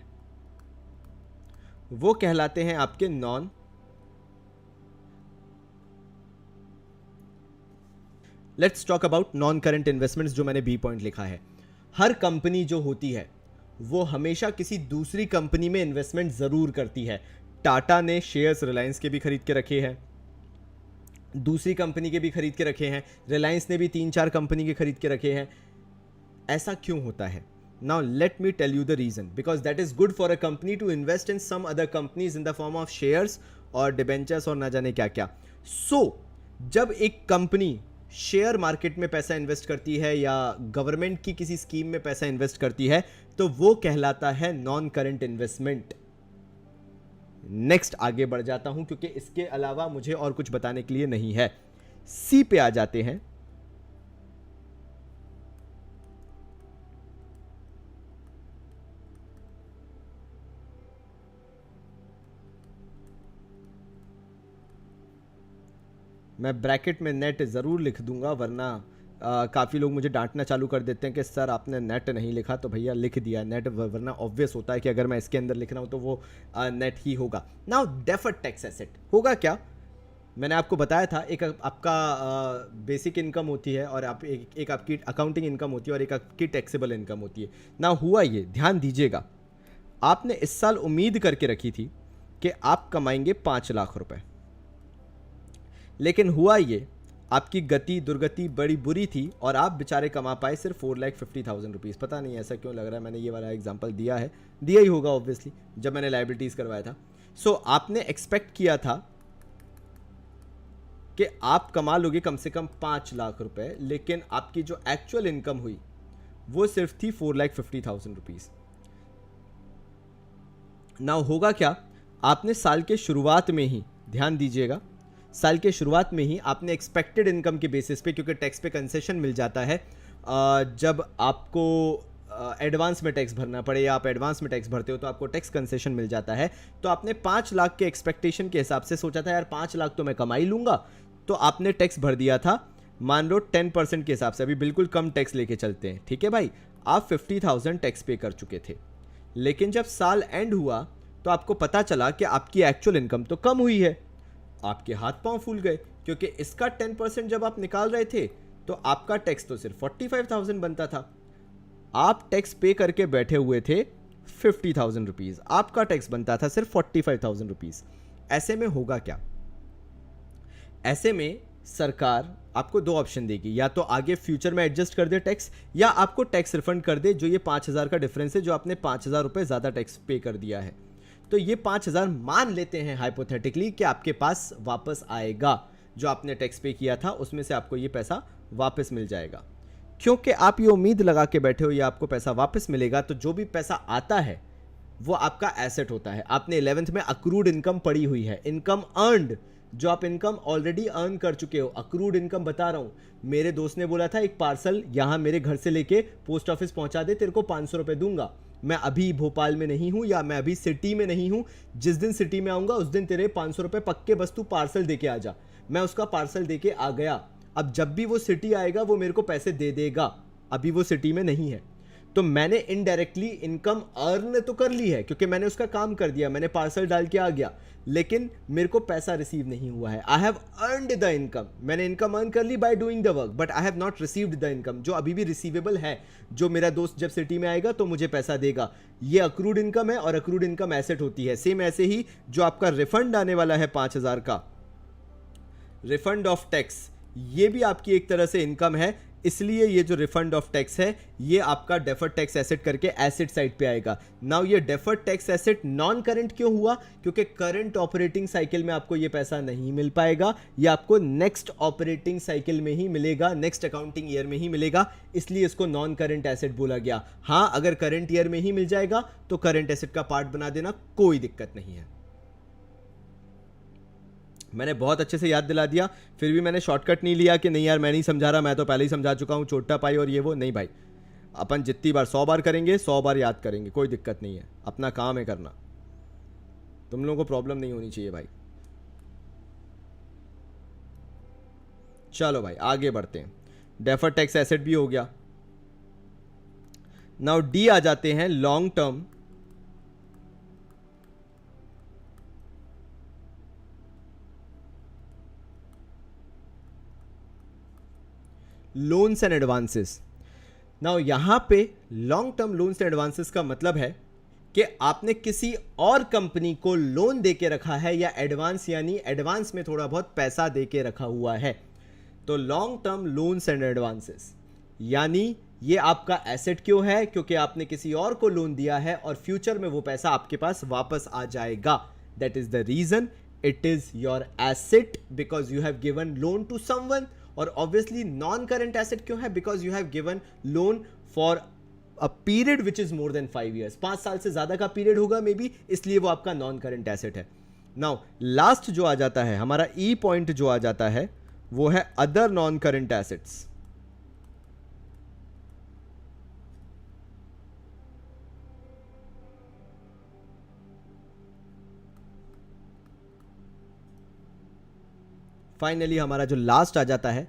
वो कहलाते हैं आपके non let's talk about non current investments, जो मैंने बी पॉइंट लिखा है। हर कंपनी जो होती है वो हमेशा किसी दूसरी कंपनी में इन्वेस्टमेंट जरूर करती है। टाटा ने शेयर्स रिलायंस के भी खरीद के रखे हैं, दूसरी कंपनी के भी खरीद के रखे हैं, रिलायंस ने भी 3-4 कंपनी के खरीद के रखे हैं। ऐसा क्यों होता है? Now let me tell you the reason, because that is good for a company to invest in some other companies in the form of shares और debentures और ना जाने क्या क्या। So जब एक कंपनी शेयर मार्केट में पैसा इन्वेस्ट करती है या गवर्नमेंट की किसी स्कीम में पैसा इन्वेस्ट करती है तो वो कहलाता है नॉन करंट इन्वेस्टमेंट। नेक्स्ट आगे बढ़ जाता हूं क्योंकि इसके अलावा मुझे और कुछ बताने के लिए नहीं है। सी पे आ जाते हैं। मैं ब्रैकेट में नेट ज़रूर लिख दूंगा, वरना काफ़ी लोग मुझे डांटना चालू कर देते हैं कि सर आपने नेट नहीं लिखा। तो भैया लिख दिया नेट, वरना ऑब्वियस होता है कि अगर मैं इसके अंदर लिख रहा हूँ तो वो नेट ही होगा। नाउ डेफर्ड टैक्स एसेट होगा क्या? मैंने आपको बताया था, एक आपका बेसिक इनकम होती है और आप एक आपकी अकाउंटिंग इनकम होती है और एक आपकी टैक्सेबल इनकम होती है। नाउ हुआ ये, ध्यान दीजिएगा, आपने इस साल उम्मीद करके रखी थी कि आप कमाएंगे 5 लाख रुपए, लेकिन हुआ ये आपकी गति दुर्गति बड़ी बुरी थी और आप बेचारे कमा पाए सिर्फ 4,50,000 रुपीज़। पता नहीं ऐसा क्यों लग रहा है, मैंने ये वाला एग्जांपल दिया है, दिया ही होगा ऑब्वियसली जब मैंने लायबिलिटीज़ करवाया था। सो आपने एक्सपेक्ट किया था कि आप कमा लोगे कम से कम 5 लाख रुपए, लेकिन आपकी जो एक्चुअल इनकम हुई वो सिर्फ थी 4,50,000 रुपीज़। नाउ होगा क्या, आपने साल के शुरुआत में ही, ध्यान दीजिएगा, साल के शुरुआत में ही आपने एक्सपेक्टेड इनकम के बेसिस पे, क्योंकि टैक्स पे कंसेशन मिल जाता है जब आपको एडवांस में टैक्स भरना पड़े या आप एडवांस में टैक्स भरते हो तो आपको टैक्स कंसेशन मिल जाता है। तो आपने 5 लाख के एक्सपेक्टेशन के हिसाब से सोचा था यार 5 लाख तो मैं कमा ही लूँगा, तो आपने टैक्स भर दिया था मान लो 10% के हिसाब से। अभी बिल्कुल कम टैक्स लेके चलते हैं, ठीक है भाई, आप 50,000 टैक्स पे कर चुके थे। लेकिन जब साल एंड हुआ तो आपको पता चला कि आपकी एक्चुअल इनकम तो कम हुई है। आपके हाथ पांव फूल गए, क्योंकि इसका 10% जब आप निकाल रहे थे तो आपका टैक्स तो सिर्फ 45,000 बनता था, आप टैक्स पे करके बैठे हुए थे 50,000 रुपीज़, आपका टैक्स बनता था सिर्फ 45,000 रुपीज़। ऐसे में होगा क्या? ऐसे में सरकार आपको 2 ऑप्शन देगी, या तो आगे फ्यूचर में एडजस्ट कर दे टैक्स, या आपको टैक्स रिफंड कर दे जो ये 5,000 का डिफरेंस है, जो आपने 5,000 रुपये ज़्यादा टैक्स पे कर दिया है। तो ये 5,000 मान लेते हैं हाइपोथेटिकली कि आपके पास वापस आएगा, जो आपने टैक्स पे किया था उसमें से आपको ये पैसा वापस मिल जाएगा। क्योंकि आप ये उम्मीद लगा के बैठे हो या आपको पैसा वापस मिलेगा, तो जो भी पैसा आता है वो आपका एसेट होता है। आपने 11th में अक्रूड इनकम पड़ी हुई है, इनकम अर्नड, जो आप इनकम ऑलरेडी अर्न कर चुके हो। अक्रूड इनकम बता रहा हूं, मेरे दोस्त ने बोला था एक पार्सल यहां मेरे घर से लेके पोस्ट ऑफिस पहुंचा दे, तेरे को 500 रुपए दूंगा। मैं अभी भोपाल में नहीं हूं या मैं अभी सिटी में नहीं हूं, जिस दिन सिटी में आऊंगा उस दिन तेरे 500 रुपए पक्के, बस तू पार्सल देके आ जा। मैं उसका पार्सल देके आ गया। अब जब भी वो सिटी आएगा वो मेरे को पैसे दे देगा, अभी वो सिटी में नहीं है। तो मैंने इनडायरेक्टली इनकम अर्न तो कर ली है क्योंकि मैंने उसका काम कर दिया, मैंने पार्सल डाल के आ गया, लेकिन मेरे को पैसा रिसीव नहीं हुआ है। I have earned the income, मैंने इनकम अर्न कर ली by doing the work, but I have not received the income, जो अभी भी रिसीवेबल है, जो मेरा दोस्त जब सिटी में आएगा तो मुझे पैसा देगा। ये अक्रूड इनकम है और अक्रूड इनकम एसेट होती है। सेम ऐसे ही जो आपका रिफंड आने वाला है 5,000 का, रिफंड ऑफ टैक्स, ये भी आपकी एक तरह से इनकम है। इसलिए ये जो रिफंड ऑफ टैक्स है ये आपका डेफर्ड टैक्स एसेट करके एसेट साइड पे आएगा। नाउ ये deferred tax asset non current क्यों हुआ? क्योंकि करंट ऑपरेटिंग साइकिल में आपको ये पैसा नहीं मिल पाएगा, ये आपको नेक्स्ट ऑपरेटिंग साइकिल में ही मिलेगा, नेक्स्ट अकाउंटिंग ईयर में ही मिलेगा, इसलिए इसको नॉन करंट एसेट बोला गया। हाँ, अगर करंट ईयर में ही मिल जाएगा तो करंट एसेट का पार्ट बना देना, कोई दिक्कत नहीं है। मैंने बहुत अच्छे से याद दिला दिया, फिर भी मैंने शॉर्टकट नहीं लिया कि नहीं यार मैं नहीं समझा रहा, मैं तो पहले ही समझा चुका हूँ, छोटा पाई और ये वो। नहीं भाई, अपन जितनी बार 100 बार करेंगे 100 बार याद करेंगे, कोई दिक्कत नहीं है, अपना काम है करना, तुम लोगों को प्रॉब्लम नहीं होनी चाहिए भाई। चलो भाई आगे बढ़ते हैं। डेफर्ड टैक्स एसेट भी हो गया। नाउ डी आ जाते हैं, long term loans and advances. Now यहां पे long term loans and advances का मतलब है कि आपने किसी और कंपनी को लोन देके रखा है या एडवांस, यानी एडवांस में थोड़ा बहुत पैसा देके रखा हुआ है। तो long term loans and advances यानी ये आपका एसेट क्यों है? क्योंकि आपने किसी और को लोन दिया है और फ्यूचर में वो पैसा आपके पास वापस आ जाएगा। That is the reason it is your asset, because you have given loan to someone. और ऑब्वियसली नॉन करंट एसेट क्यों है? Because you have given loan for a period which is more than 5 years, 5 साल से ज्यादा का period होगा may be, इसलिए वो आपका नॉन करंट एसेट है। नाउ लास्ट जो आ जाता है हमारा ई पॉइंट जो आ जाता है वो है other non current assets. Finally हमारा जो लास्ट आ जाता है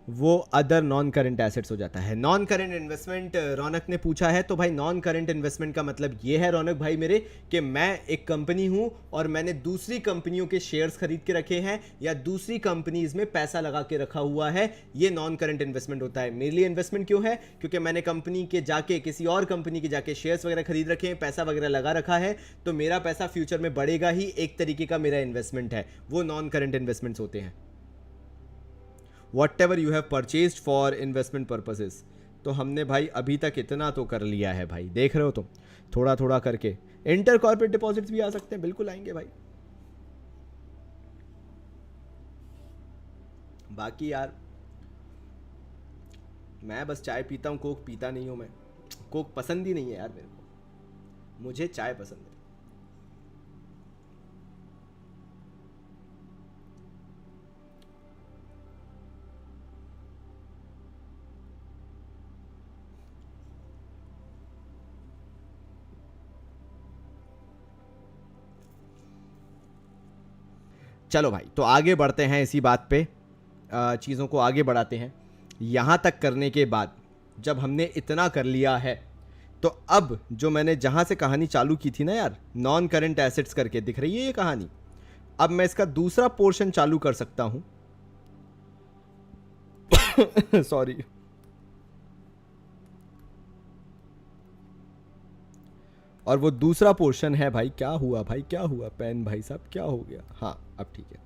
वो अदर नॉन करंट एसेट्स हो जाता है। नॉन करंट इन्वेस्टमेंट रौनक ने पूछा है, तो भाई नॉन करंट इन्वेस्टमेंट का मतलब ये है रौनक भाई मेरे कि मैं एक कंपनी हूं और मैंने दूसरी कंपनियों के शेयर्स खरीद के रखे हैं या दूसरी कंपनीज में पैसा लगा के रखा हुआ है, ये नॉन करंट इन्वेस्टमेंट होता है। मेरे लिए इन्वेस्टमेंट क्यों है? क्योंकि मैंने कंपनी के जाके किसी और कंपनी के जाके शेयर्स वगैरह खरीद रखे हैं, पैसा वगैरह लगा रखा है, तो मेरा पैसा फ्यूचर में बढ़ेगा ही, एक तरीके का मेरा इन्वेस्टमेंट है, वो नॉन करंट इन्वेस्टमेंट्स होते हैं। Whatever you have purchased for investment purposes। तो हमने भाई अभी तक इतना तो कर लिया है भाई, देख रहे हो तुम, थोड़ा थोड़ा करके। इंटर कॉर्पोरेट डिपॉजिट्स भी आ सकते हैं, बिल्कुल आएंगे भाई। बाकी यार मैं बस चाय पीता हूँ, कोक पीता नहीं हूँ। मैं कोक पसंद ही नहीं है यार मेरे को, मुझे चाय पसंद है। चलो भाई तो आगे बढ़ते हैं इसी बात पे, चीज़ों को आगे बढ़ाते हैं। यहाँ तक करने के बाद जब हमने इतना कर लिया है, तो अब जो मैंने जहाँ से कहानी चालू की थी ना यार, नॉन करंट एसेट्स करके, दिख रही है ये कहानी, अब मैं इसका दूसरा पोर्शन चालू कर सकता हूँ। सॉरी, और वो दूसरा पोर्शन है भाई, क्या हुआ भाई, क्या हुआ पेन भाई साहब, क्या हो गया? हाँ अब ठीक है,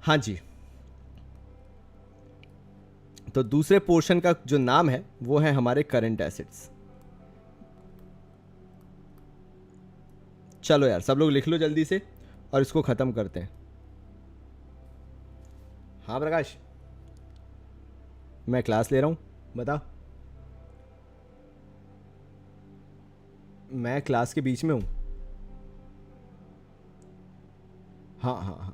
हाँ जी। तो दूसरे पोर्शन का जो नाम है वो है हमारे करंट एसेट्स। चलो यार सब लोग लिख लो जल्दी से और इसको खत्म करते हैं। हाँ प्रकाश, मैं क्लास ले रहा हूं, बता। मैं क्लास के बीच में हूं। हाँ हाँ हाँ।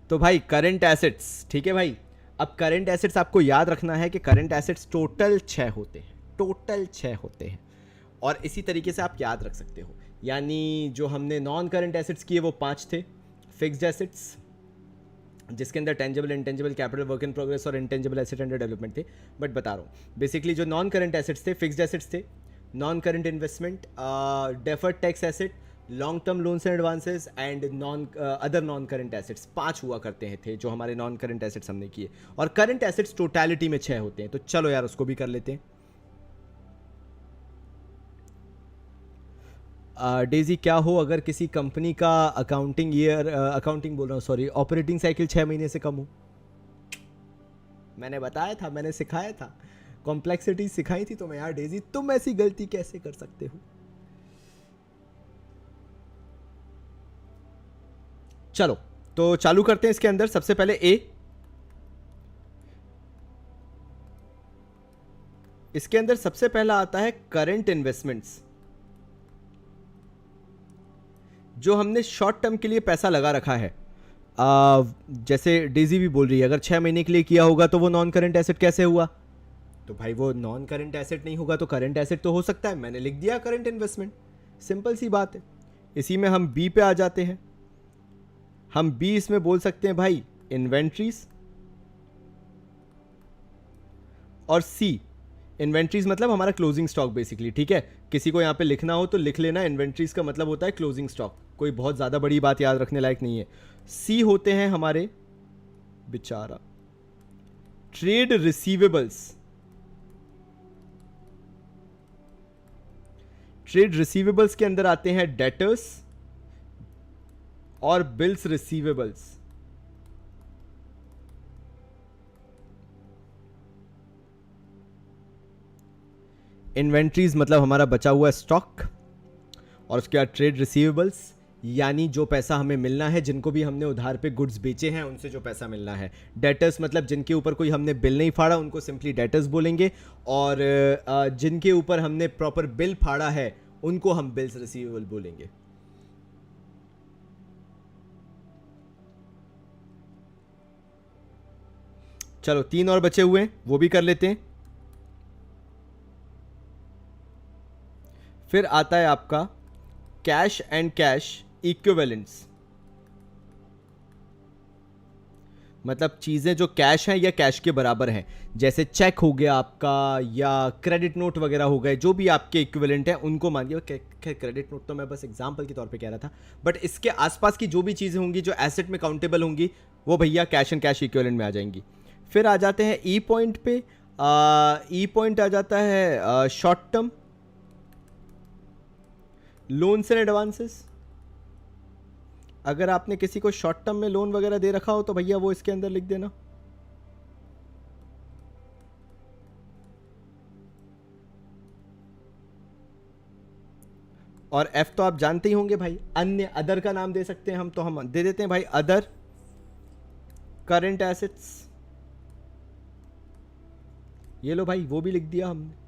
तो भाई करंट एसेट्स, ठीक है भाई। अब करंट एसेट्स आपको याद रखना है कि करंट एसेट्स टोटल 6 होते हैं, टोटल 6 होते हैं। और इसी तरीके से आप याद रख सकते हो, यानी जो हमने नॉन करंट एसेट्स किए वो 5 थे। फिक्स्ड एसेट्स जिसके अंदर tangible, intangible, capital, work in progress और इंटेंजिबल एसेट अंडर डेवलपमेंट थे। बट बता रहा हूँ बेसिकली जो नॉन करंट एसेट्स थे, फिक्स्ड एसेट्स थे, non current investment, deferred tax asset, long term loans and advances and other non current assets, 5 हुआ करते हैं थे जो हमारे नॉन करंट एसेट्स हमने किए। और करंट एसेट्स टोटलिटी में 6 होते हैं। तो चलो यार उसको भी कर लेते हैं। डेजी क्या हो अगर किसी कंपनी का अकाउंटिंग बोल रहा हूँ सॉरी, ऑपरेटिंग साइकिल 6 महीने से कम हो? मैंने बताया था, मैंने सिखाया था, कॉम्प्लेक्सिटी सिखाई थी तुम्हें यार डेजी, तुम ऐसी गलती कैसे कर सकते हो? चलो तो चालू करते हैं इसके अंदर। सबसे पहले ए, इसके अंदर सबसे पहला आता है करंट इन्वेस्टमेंट्स, जो हमने शॉर्ट टर्म के लिए पैसा लगा रखा है। जैसे डेजी भी बोल रही है, अगर 6 महीने के लिए किया होगा तो वो नॉन करंट एसेट कैसे हुआ? तो भाई वो नॉन करंट एसेट नहीं होगा तो करंट एसेट तो हो सकता है, मैंने लिख दिया करंट इन्वेस्टमेंट, सिंपल सी बात है। इसी में हम बी पे आ जाते हैं। हम बी इसमें बोल सकते हैं भाई इन्वेंट्रीज, और सी इन्वेंट्रीज मतलब हमारा क्लोजिंग स्टॉक बेसिकली, ठीक है। किसी को यहां पे लिखना हो तो लिख लेना, इन्वेंट्रीज का मतलब होता है क्लोजिंग स्टॉक, कोई बहुत ज्यादा बड़ी बात याद रखने लायक नहीं है। सी होते हैं हमारे बेचारा ट्रेड रिसीवेबल्स। ट्रेड रिसीवेबल्स के अंदर आते हैं डेटर्स और बिल्स रिसीवेबल्स। इन्वेंट्रीज मतलब हमारा बचा हुआ स्टॉक, और उसके बाद ट्रेड रिसीवेबल्स यानी जो पैसा हमें मिलना है, जिनको भी हमने उधार पे गुड्स बेचे हैं उनसे जो पैसा मिलना है। डेटर्स मतलब जिनके ऊपर कोई हमने बिल नहीं फाड़ा उनको सिंपली डेटर्स बोलेंगे, और जिनके ऊपर हमने प्रॉपर बिल फाड़ा है उनको हम बिल्स रिसीवेबल बोलेंगे। चलो 3 और बचे हुए हैं, वो भी कर लेते हैं। फिर आता है आपका कैश एंड कैश इक्विवेलेंट्स, मतलब चीजें जो कैश हैं या कैश के बराबर हैं, जैसे चेक हो गया आपका या क्रेडिट नोट वगैरह हो गए, जो भी आपके इक्विवेलेंट हैं उनको मानिए। क्रेडिट नोट तो मैं बस एग्जांपल के तौर पे कह रहा था, बट इसके आसपास की जो भी चीजें होंगी जो एसेट में काउंटेबल होंगी वो भैया कैश एंड कैश इक्विवेलेंट में आ जाएंगी। फिर आ जाते हैं ई पॉइंट पे। ई पॉइंट आ जाता है short term loans and advances. अगर आपने किसी को शॉर्ट टर्म में लोन वगैरह दे रखा हो तो भैया वो इसके अंदर लिख देना। और एफ तो आप जानते ही होंगे भाई, अन्य अदर का नाम दे सकते हैं हम, तो हम दे देते हैं भाई अदर करंट एसेट्स। ये लो भाई वो भी लिख दिया हमने।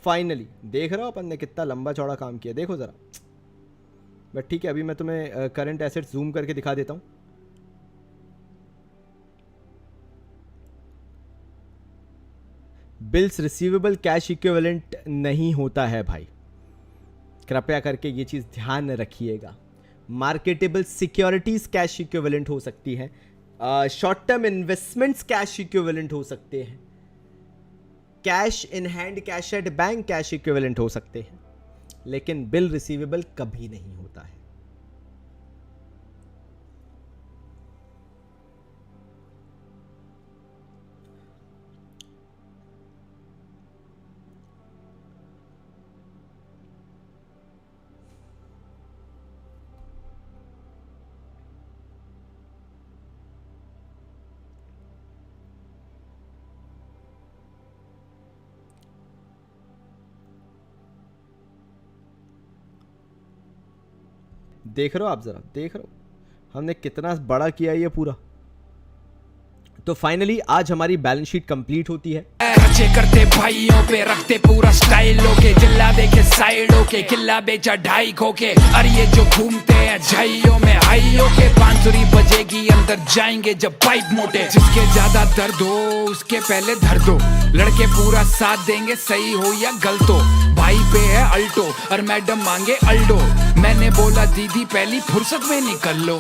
फाइनली देख रहे हो अपन ने कितना लंबा चौड़ा काम किया, देखो जरा। बट ठीक है, अभी मैं तुम्हें करंट एसेट्स जूम करके दिखा देता हूं। बिल्स रिसीवेबल कैश इक्विवेलेंट नहीं होता है भाई, कृपया करके ये चीज ध्यान रखिएगा। मार्केटेबल सिक्योरिटीज कैश इक्विवेलेंट हो सकती है, short term investments cash equivalent हो सकते हैं, cash in hand cash at bank cash equivalent हो सकते हैं, लेकिन बिल रिसीवेबल कभी नहीं होता है। देख रहे हो आप, जरा देख रहे हो हमने कितना बड़ा किया ये पूरा। तो फाइनली आज हमारी बैलेंस शीट कंप्लीट होती है। अच्छे करते भाइयों पे रखते पूरा स्टाइल के, जिला देखे साइडों के, किला बेचा 2.5 के। और ये जो घूमते हैं झाइयों में हाइयों के, बांसुरी बजेगी अंदर जाएंगे जब पाइप मोटे। जिसके ज्यादा दर्द हो उसके पहले धर दो, लड़के पूरा साथ देंगे सही हो या गलत हो। भाई पे है अल्टो और मैडम मांगे अल्डो, मैंने बोला दीदी पहली फुर्सत में निकल लो।